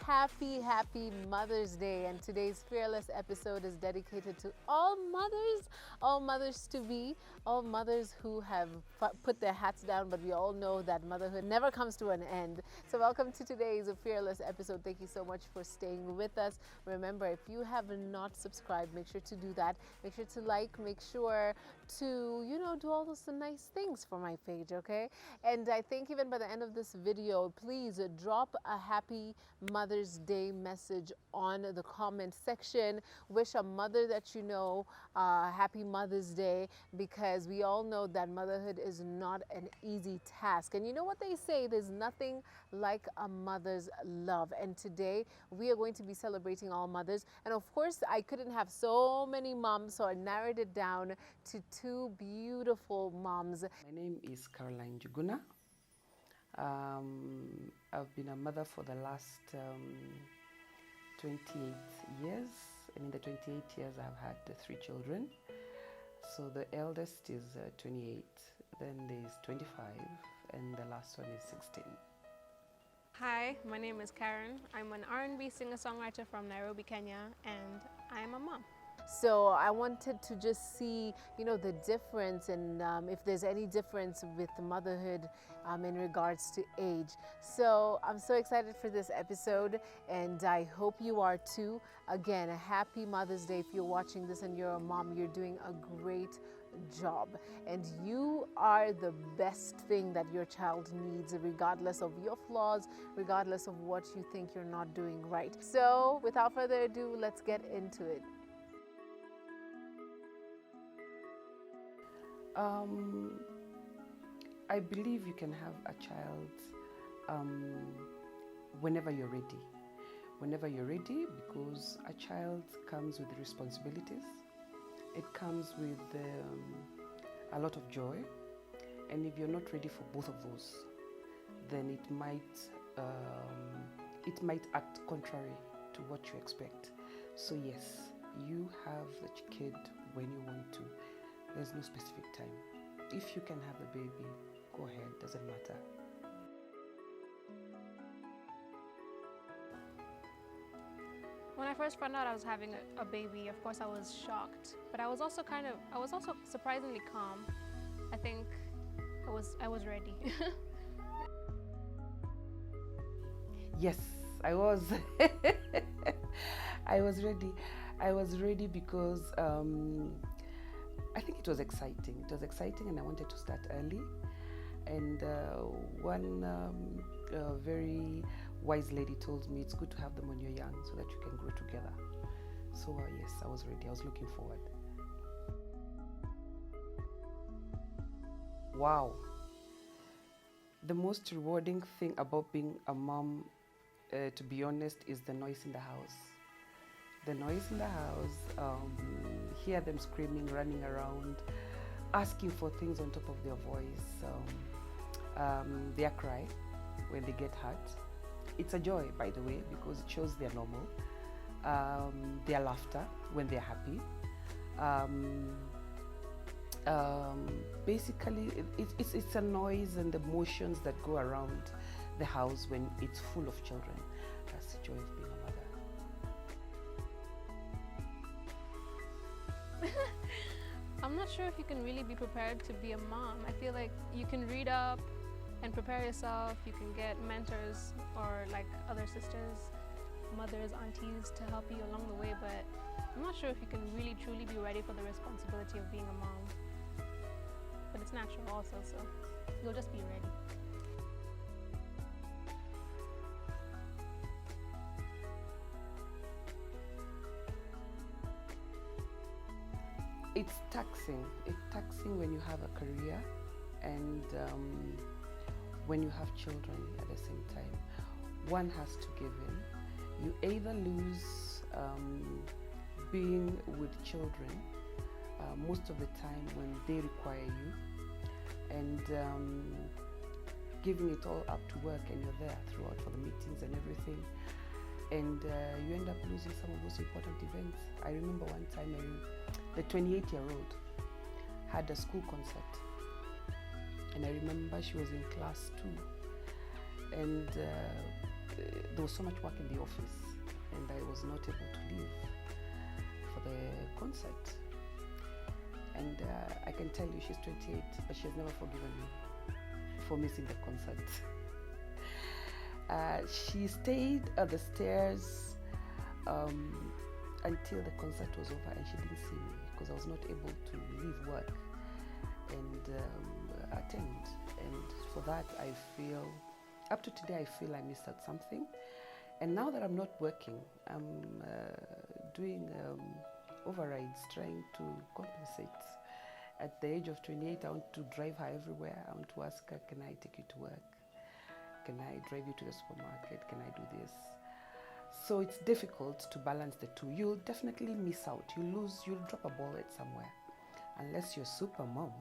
Happy Mother's Day, and today's Fearless episode is dedicated to all mothers to be, all mothers who have put their hats down, but we all know that motherhood never comes to an end. So welcome to today's Fearless episode. Thank you so much for staying with us. Remember, if you have not subscribed, make sure to do that. Make sure to like, make sure to, do all those nice things for my page, okay? And I think even by the end of this video, please drop a happy Mother's Day message on the comment section. Wish a mother that you know happy Mother's Day, because we all know that motherhood is not an easy task. And you know what they say, there's nothing like a mother's love. And today we are going to be celebrating all mothers. And of course, I couldn't have so many moms, so I narrowed it down to two beautiful moms. My name is Carolyne Njuguna. I've been a mother for the last 28 years, and in the 28 years I've had 3 children. So the eldest is 28, then there's 25, and the last one is 16. Hi, my name is Karun. I'm an R&B singer-songwriter from Nairobi, Kenya, and I'm a mom. So I wanted to just see, the difference, and if there's any difference with motherhood in regards to age. So I'm so excited for this episode, and I hope you are too. Again, a happy Mother's Day. If you're watching this and you're a mom, you're doing a great job, and you are the best thing that your child needs, regardless of your flaws, regardless of what you think you're not doing right. So without further ado, let's get into it. I believe you can have a child whenever you're ready. Whenever you're ready, because a child comes with responsibilities. It comes with a lot of joy. And if you're not ready for both of those, then it might act contrary to what you expect. So yes, you have a kid when you want to. There's no specific time. If you can have a baby, go ahead, doesn't matter. When I first found out I was having a baby, of course I was shocked, but I was also surprisingly calm. I think I was ready. Yes, I was. I was ready. I was ready because I think it was exciting. It was exciting, and I wanted to start early. And one very wise lady told me it's good to have them when you're young so that you can grow together. So yes, I was ready. I was looking forward. Wow. The most rewarding thing about being a mom, to be honest, is the noise in the house. The noise in the house, hear them screaming, running around, asking for things on top of their voice, their cry when they get hurt. It's a joy, by the way, because it shows they're normal. Their laughter when they're happy. Basically, it's a noise and emotions that go around the house when it's full of children. That's the joy of being a mother. I'm not sure if you can really be prepared to be a mom. I feel like you can read up and prepare yourself. You can get mentors or like other sisters, mothers, aunties to help you along the way, but I'm not sure if you can really truly be ready for the responsibility of being a mom. But it's natural also, so you'll just be ready. It's taxing. It's taxing when you have a career and when you have children at the same time. One has to give in. You either lose being with children most of the time when they require you, and giving it all up to work, and you're there throughout for the meetings and everything, and you end up losing some of those important events. I remember one time the 28-year-old had a school concert, and I remember she was in class 2, and there was so much work in the office, and I was not able to leave for the concert. And I can tell you, she's 28, but she has never forgiven me for missing the concert. She stayed at the stairs until the concert was over, and she didn't see me because I was not able to leave work and attend. And for that, I feel, up to today, I feel I missed out something. And now that I'm not working, I'm doing overrides, trying to compensate. At the age of 28, I want to drive her everywhere. I want to ask her, can I take you to work? Can I drive you to the supermarket? Can I do this? So it's difficult to balance the two. You'll definitely miss out. You'll drop a ball at somewhere. Unless you're super mom,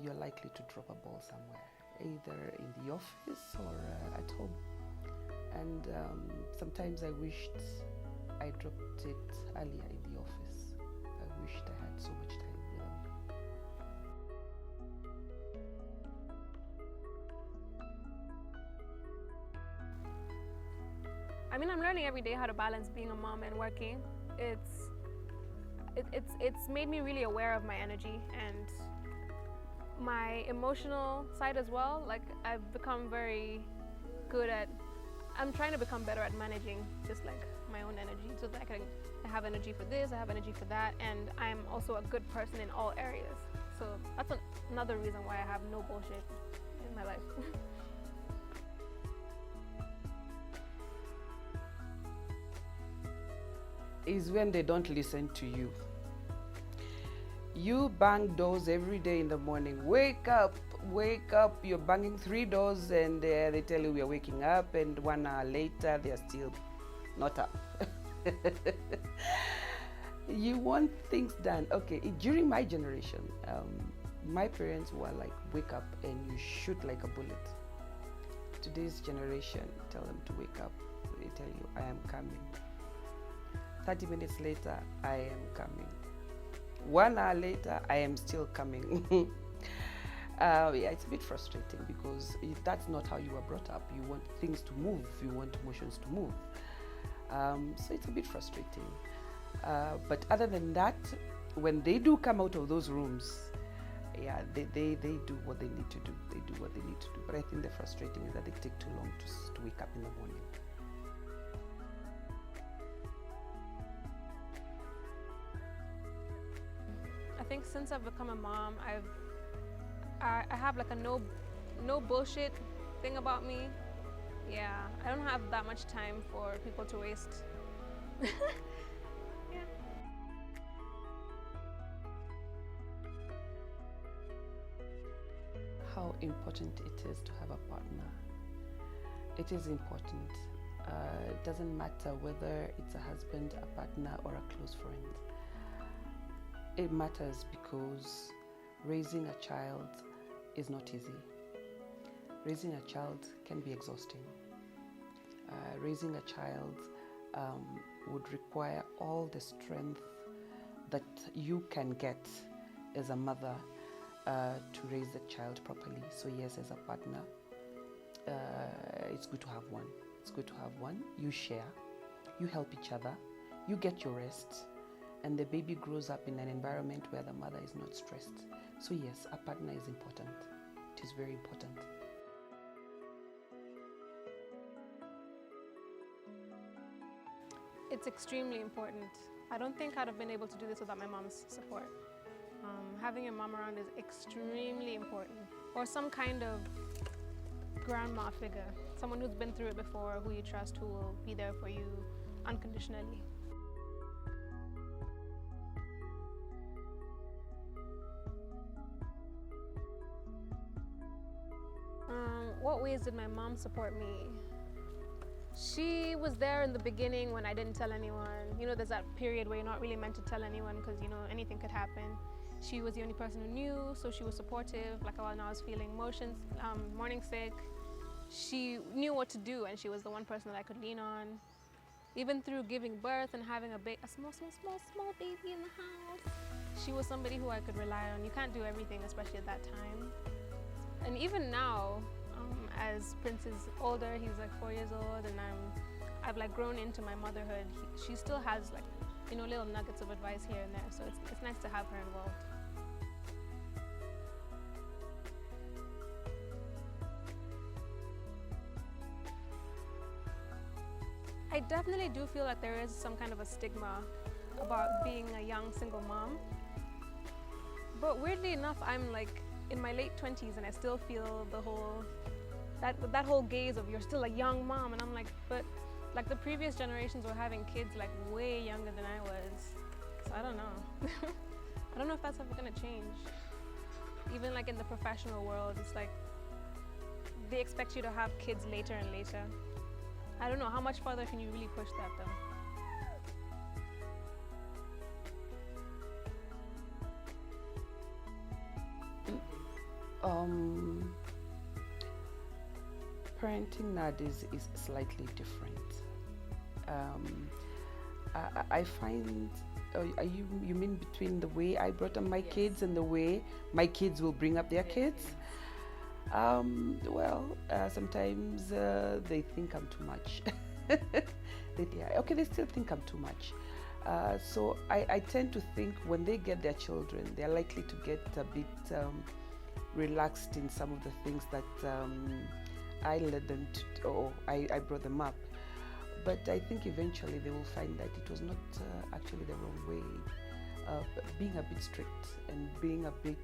you're likely to drop a ball somewhere, either in the office or at home. And sometimes I wished I dropped it earlier in the office. I wished I had so much time with them. I mean, I'm learning every day how to balance being a mom and working. It's made me really aware of my energy and my emotional side as well. Like, I've become very good at, I'm trying to become better at managing just like my own energy, so that I have energy for this, I have energy for that, and I'm also a good person in all areas. So that's another reason why I have no bullshit in my life. Is when they don't listen to you. You bang doors every day in the morning. Wake up, wake up. You're banging 3 doors and they tell you we're waking up, and 1 hour later they're still not up. You want things done. Okay, during my generation, my parents were like, wake up and you shoot like a bullet. Today's generation, tell them to wake up. They tell you, I am coming. 30 minutes later, I am coming. 1 hour later, I am still coming. Yeah, it's a bit frustrating because that's not how you were brought up. You want things to move, you want emotions to move. So it's a bit frustrating. But other than that, when they do come out of those rooms, yeah, they do what they need to do. They do what they need to do. But I think the frustrating is that they take too long to wake up in the morning. I think since I've become a mom, I have like a no bullshit thing about me. Yeah, I don't have that much time for people to waste. Yeah. How important it is to have a partner. It is important. It doesn't matter whether it's a husband, a partner, or a close friend. It matters because raising a child is not easy. Raising a child can be exhausting. Raising a child would require all the strength that you can get as a mother to raise the child properly. So yes, as a partner, it's good to have one. It's good to have one. You share, you help each other, you get your rest, and the baby grows up in an environment where the mother is not stressed. So yes, a partner is important. It is very important. It's extremely important. I don't think I'd have been able to do this without my mom's support. Having a mom around is extremely important. Or some kind of grandma figure, someone who's been through it before, who you trust, who will be there for you unconditionally. What ways did my mom support me? She was there in the beginning when I didn't tell anyone. You know, there's that period where you're not really meant to tell anyone because, you know, anything could happen. She was the only person who knew, so she was supportive. Like when I was feeling morning sick, she knew what to do, and she was the one person that I could lean on. Even through giving birth and having a small baby in the house, she was somebody who I could rely on. You can't do everything, especially at that time. And even now, as Prince is older, he's like 4 years old, and I've like grown into my motherhood. She still has like, you know, little nuggets of advice here and there, so it's nice to have her involved. I definitely do feel like there is some kind of a stigma about being a young single mom. But weirdly enough, I'm like in my late 20s and I still feel the whole, that whole gaze of you're still a young mom, and I'm like, but like the previous generations were having kids like way younger than I was. So I don't know. I don't know if that's ever gonna change. Even like in the professional world, it's like they expect you to have kids later and later. I don't know, how much farther can you really push that though? Parenting nowadays is slightly different. I find, you mean between the way I brought up my kids and the way my kids will bring up their kids? Sometimes they think I'm too much. They still think I'm too much. So I tend to think when they get their children, they're likely to get a bit relaxed in some of the things that I led them to, or I brought them up. But I think eventually they will find that it was not actually the wrong way. Being a bit strict and being a bit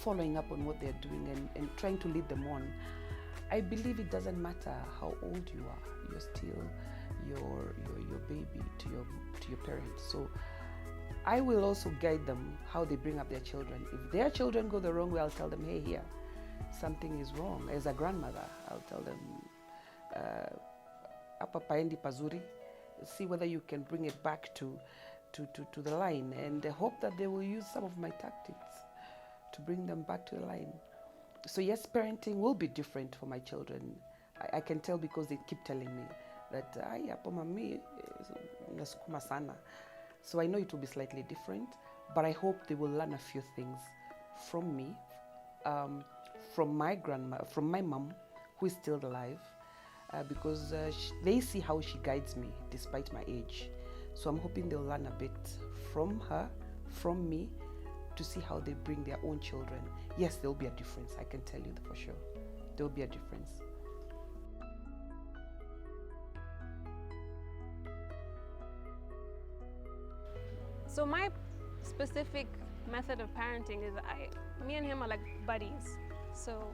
following up on what they're doing and trying to lead them on. I believe it doesn't matter how old you are, you're still your baby to your parents. So I will also guide them how they bring up their children. If their children go the wrong way, I'll tell them, hey, here, something is wrong. As a grandmother, I'll tell them, apa paendi pazuri, see whether you can bring it back to the line, and hope that they will use some of my tactics to bring them back to the line. So yes, parenting will be different for my children. I can tell because they keep telling me that ay hapo mami nasukuma sana. So I know it will be slightly different, but I hope they will learn a few things from me, from my grandma, from my mom, who is still alive, because they see how she guides me despite my age. So I'm hoping they'll learn a bit from her, from me, to see how they bring their own children. Yes, there'll be a difference, I can tell you for sure. There'll be a difference. So my specific method of parenting is me and him are like buddies. So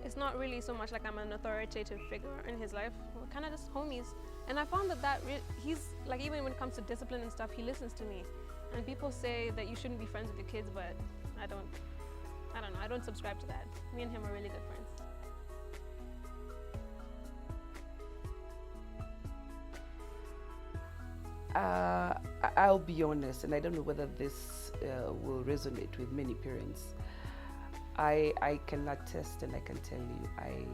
it's not really so much like I'm an authoritative figure in his life. We're kind of just homies. And I found that he's like, even when it comes to discipline and stuff, he listens to me. And people say that you shouldn't be friends with your kids, but I don't know, I don't subscribe to that. Me and him are really good friends. I'll be honest, and I don't know whether this will resonate with many parents. I can attest and I can tell you, I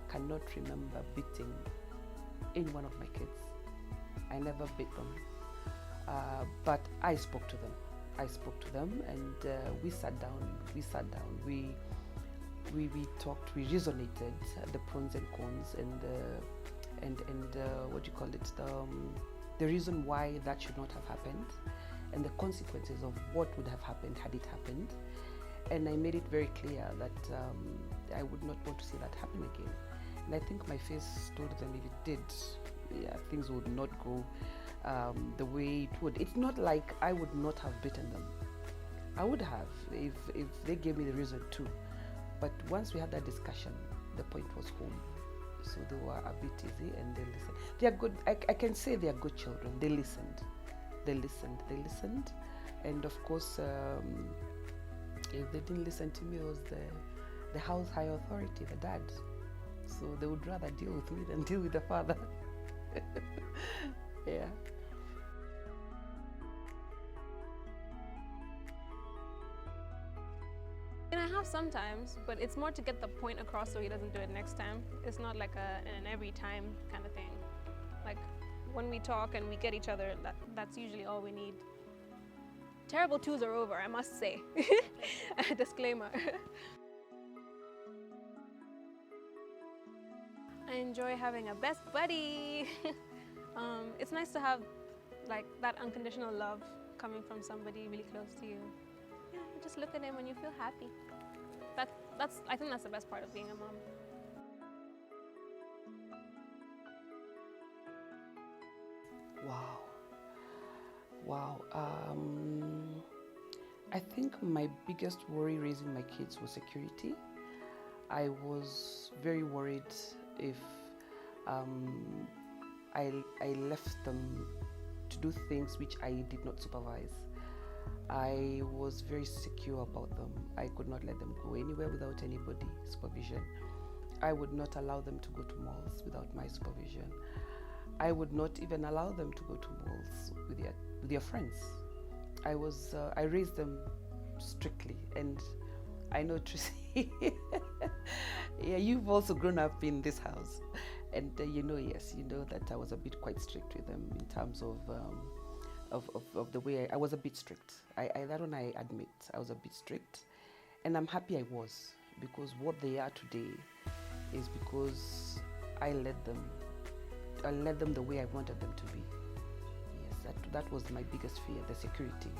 cannot remember beating any one of my kids. I never beat them. But I spoke to them. And we sat down. We talked. We resonated the pros and cons and what do you call it? The reason why that should not have happened, and the consequences of what would have happened had it happened. And I made it very clear that I would not want to see that happen again. And I think my face told them if it did, things would not go the way it would. It's not like I would not have beaten them. I would have if they gave me the reason to. But once we had that discussion, the point was home. So they were a bit easy and they listened. They are good. I can say they are good children. They listened. And of course, if they didn't listen to me, it was the house high authority, the dad. So they would rather deal with me than deal with the father. Yeah. And I have sometimes, but it's more to get the point across so he doesn't do it next time. It's not like an every time kind of thing. Like when we talk and we get each other, that's usually all we need. Terrible twos are over, I must say. Disclaimer. I enjoy having a best buddy. It's nice to have like that unconditional love coming from somebody really close to you. Yeah, you just look at him and you feel happy. I think that's the best part of being a mom. Wow. Wow. I think my biggest worry raising my kids was security. I was very worried if I left them to do things which I did not supervise. I was very secure about them. I could not let them go anywhere without anybody supervision. I would not allow them to go to malls without my supervision. I would not even allow them to go to malls with their friends. I raised them strictly, and I know Tracy. Yeah, you've also grown up in this house, and you know that I was a bit quite strict with them in terms of the way I was a bit strict. That one I admit, I was a bit strict, and I'm happy I was, because what they are today is because I led them the way I wanted them to be. Yes, that was my biggest fear, the security.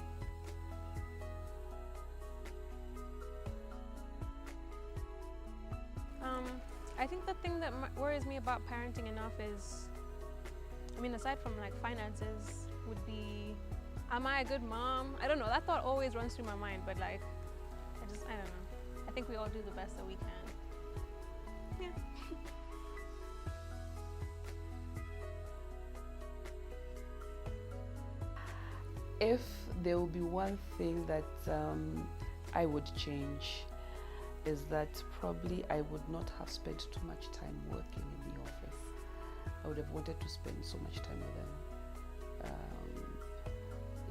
I think the thing that worries me about parenting enough is, I mean, aside from like finances, would be, am I a good mom? I don't know. That thought always runs through my mind, but like, I don't know. I think we all do the best that we can. Yeah. If there will be one thing that I would change, is that probably I would not have spent too much time working in the office. I would have wanted to spend so much time with them.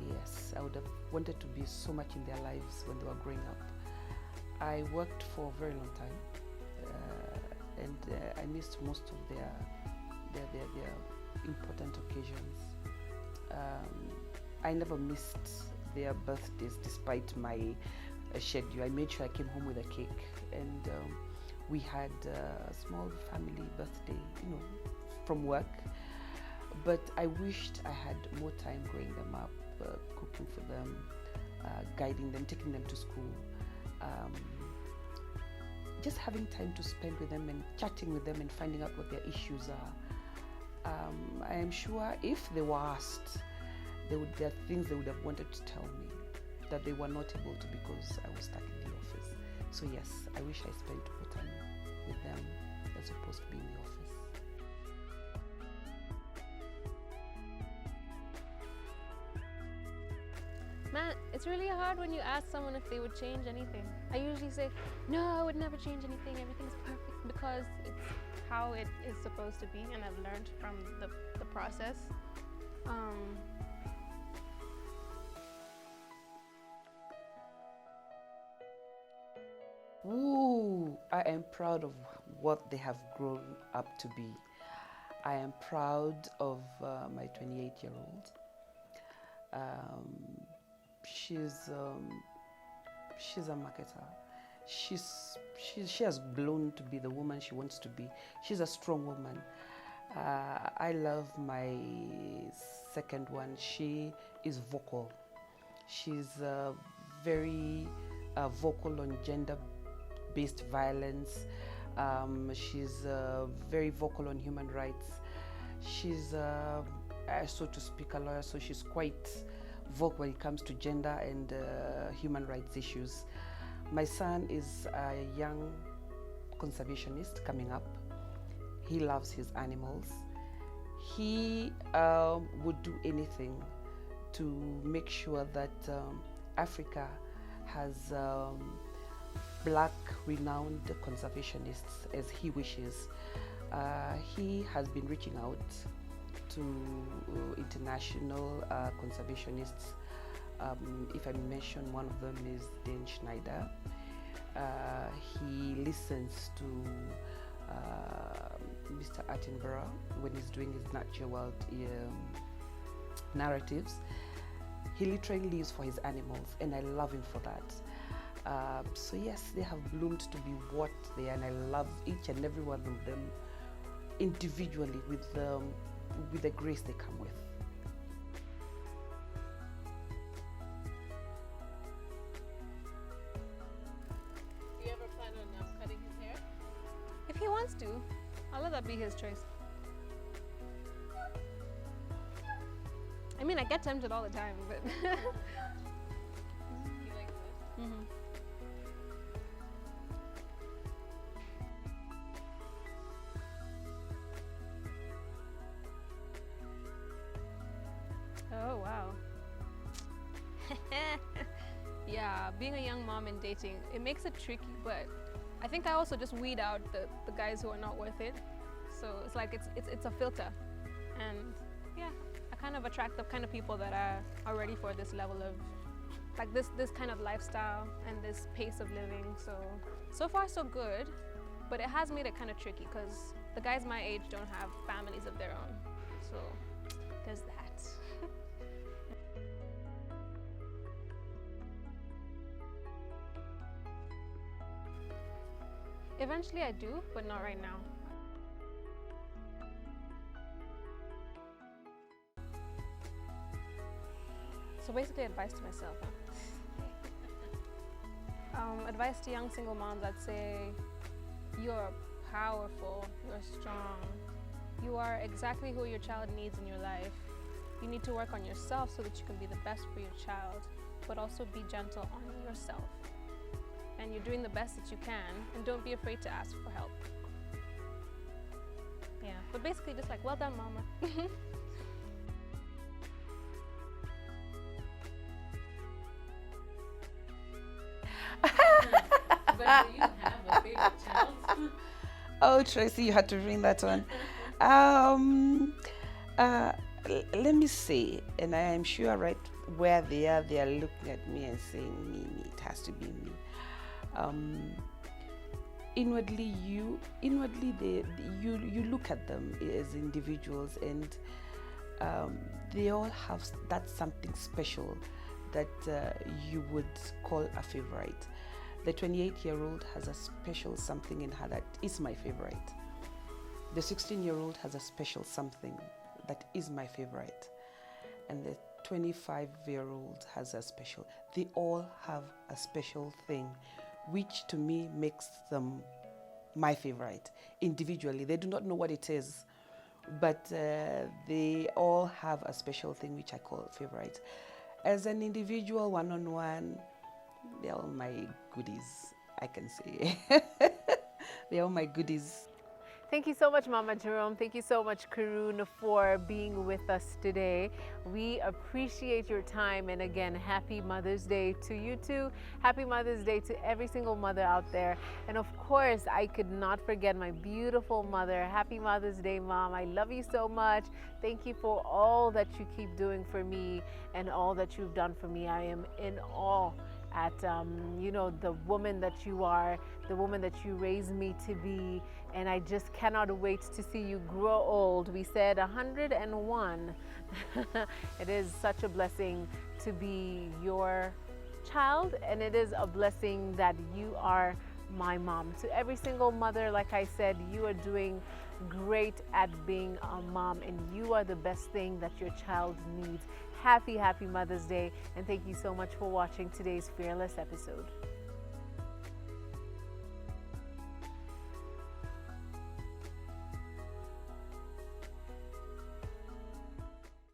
Yes, I would have wanted to be so much in their lives when they were growing up. I worked for a very long time, and I missed most of their important occasions. I never missed their birthdays despite my schedule. I made sure I came home with a cake, and we had a small family birthday, from work. But I wished I had more time growing them up, cooking for them, guiding them, taking them to school, just having time to spend with them and chatting with them and finding out what their issues are. I am sure if they were asked, there are things they would have wanted to tell me that they were not able to because I was stuck in the office. So yes, I wish I spent more time with them as opposed to being in the office. Man, it's really hard when you ask someone if they would change anything. I usually say, no, I would never change anything. Everything's perfect, because it's how it is supposed to be, and I've learned from the process. Ooh, I am proud of what they have grown up to be. I am proud of my 28-year-old. She's a marketer. She has grown to be the woman she wants to be. She's a strong woman. I love my second one. She is vocal. She's very vocal on gender-based violence. She's very vocal on human rights. She's, so to speak, a lawyer, so she's quite vocal when it comes to gender and human rights issues. My son is a young conservationist coming up. He loves his animals. He would do anything to make sure that Africa has Black renowned conservationists as he wishes. He has been reaching out to international conservationists. If I mention one of them is Dan Schneider. He listens to Mr. Attenborough when he's doing his Natural World narratives. He literally lives for his animals, and I love him for that. So yes, they have bloomed to be what they are, and I love each and every one of them individually with the grace they come with. Do you ever plan on cutting his hair? If he wants to, I'll let that be his choice. I mean, I get tempted all the time, but. He likes it. Mhm. Oh, wow. Yeah, being a young mom and dating, it makes it tricky, but I think I also just weed out the guys who are not worth it. So it's like it's a filter. And yeah, I kind of attract the kind of people that are ready for this level of, like this kind of lifestyle and this pace of living. So far so good, but it has made it kind of tricky because the guys my age don't have families of their own. So there's that. Eventually I do, but not right now. So basically advice to myself, huh? Advice to young single moms, I'd say you're powerful, you're strong. You are exactly who your child needs in your life. You need to work on yourself so that you can be the best for your child, but also be gentle on yourself. And you're doing the best that you can, and don't be afraid to ask for help. Yeah, but basically just like, well done, mama. But do you have a favorite child? Oh, Tracy, you had to bring that one. Let me see, and I am sure right where they are looking at me and saying, me, it has to be me. Inwardly you look at them as individuals, and they all have that something special that you would call a favorite. The 28-year-old has a special something in her that is my favorite. The 16-year-old has a special something that is my favorite. And the 25-year-old has a special. They all have a special thing, which to me makes them my favorite. Individually, they do not know what it is, but they all have a special thing which I call favorite. As an individual, one-on-one, they're all my goodies, I can say. They're all my goodies. Thank you so much, Mama Jerome. Thank you so much, Karun, for being with us today. We appreciate your time. And again, happy Mother's Day to you too. Happy Mother's Day to every single mother out there. And of course, I could not forget my beautiful mother. Happy Mother's Day, Mom. I love you so much. Thank you for all that you keep doing for me and all that you've done for me. I am in awe at the woman that you are, the woman that you raised me to be, and I just cannot wait to see you grow old. We said 101. It is such a blessing to be your child, and it is a blessing that you are my mom. To every single mother, like I said, you are doing great at being a mom, and you are the best thing that your child needs. Happy Mother's Day, and thank you so much for watching today's Fearless episode.